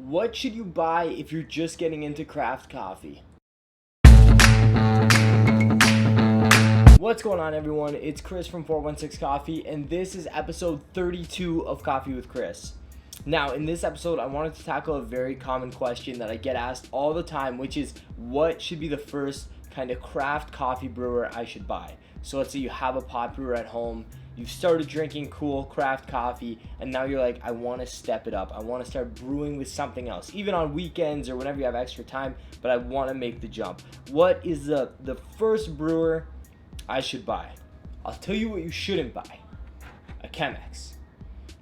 What should you buy if you're just getting into craft coffee? What's going on, everyone? It's Chris from 416 Coffee, and this is episode 32 of Coffee with Chris. Now, in this episode, I wanted to tackle a very common question that I get asked all the time, which is what should be the first kind of craft coffee brewer I should buy? So let's say you have a pot brewer at home, you've started drinking cool craft coffee, and now you're like, I want to step it up. I want to start brewing with something else, even on weekends or whenever you have extra time, but I want to make the jump. What is the first brewer I should buy? I'll tell you what you shouldn't buy. A Chemex.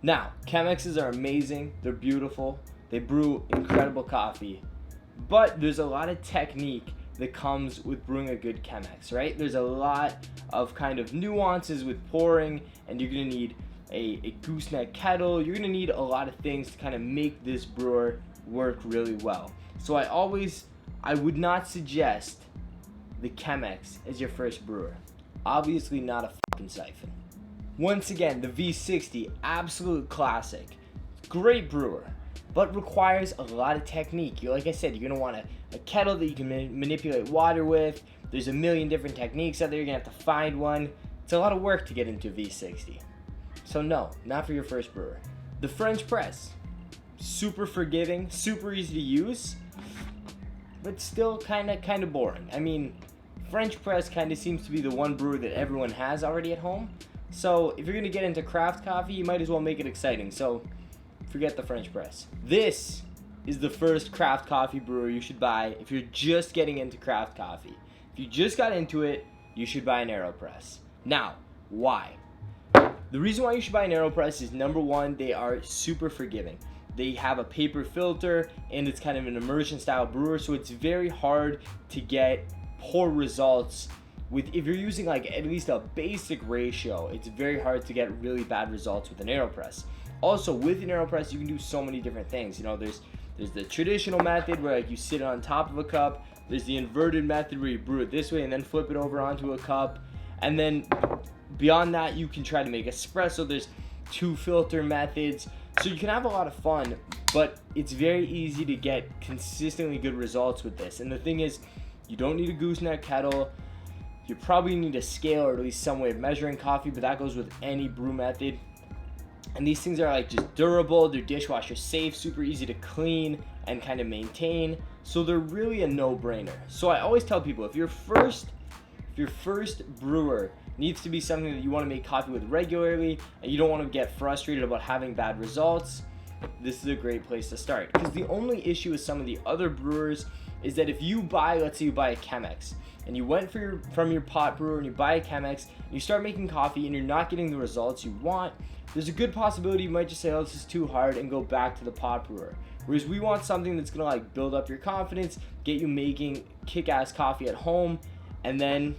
Now, Chemexes are amazing, they're beautiful, they brew incredible coffee, but there's a lot of technique that comes with brewing a good Chemex, right? There's a lot of kind of nuances with pouring, and you're gonna need a gooseneck kettle. You're gonna need a lot of things to kind of make this brewer work really well. So I would not suggest the Chemex as your first brewer. Obviously not a fucking siphon. Once again, the V60, absolute classic. Great brewer, but requires a lot of technique. Like I said, you're going to want a kettle that you can manipulate water with. There's a million different techniques out there. You're going to have to find one. It's a lot of work to get into a V60. So no, not for your first brewer. The French press, super forgiving, super easy to use, but still kind of boring. I mean, French press kind of seems to be the one brewer that everyone has already at home. So if you're going to get into craft coffee, you might as well make it exciting. So forget the French press. This is the first craft coffee brewer you should buy if you're just getting into craft coffee. If you just got into it, you should buy an AeroPress. Now, why? The reason why you should buy an AeroPress is, number one, they are super forgiving. They have a paper filter, and it's kind of an immersion style brewer, so it's very hard to get poor results if you're using like at least a basic ratio. It's very hard to get really bad results with an AeroPress. Also, with an AeroPress, you can do so many different things. You know, there's the traditional method where like you sit it on top of a cup. There's the inverted method where you brew it this way and then flip it over onto a cup. And then beyond that, you can try to make espresso. There's 2 filter methods. So you can have a lot of fun, but it's very easy to get consistently good results with this. And the thing is, you don't need a gooseneck kettle. You probably need a scale or at least some way of measuring coffee, but that goes with any brew method. And these things are like just durable, they're dishwasher safe, super easy to clean and kind of maintain. So they're really a no-brainer. So I always tell people, if your first brewer needs to be something that you want to make coffee with regularly and you don't want to get frustrated about having bad results, this is a great place to start. Because the only issue with some of the other brewers is that if you buy, let's say you buy a Chemex, and you went from your pot brewer and you buy a Chemex, and you start making coffee and you're not getting the results you want, there's a good possibility you might just say, oh, this is too hard, and go back to the pot brewer. Whereas we want something that's gonna like build up your confidence, get you making kick-ass coffee at home, and then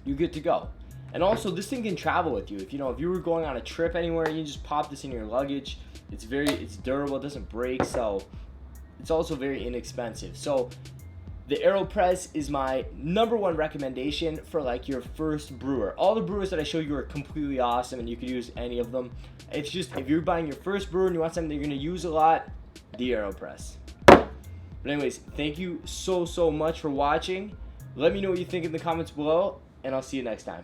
you're good to go. And also, this thing can travel with you. If you were going on a trip anywhere, you can just pop this in your luggage. It's durable, it doesn't break, so it's also very inexpensive. So the AeroPress is my number one recommendation for like your first brewer. All the brewers that I showed you are completely awesome, and you could use any of them. It's just, if you're buying your first brewer and you want something that you're going to use a lot, the AeroPress. But anyways, thank you so much for watching. Let me know what you think in the comments below, and I'll see you next time.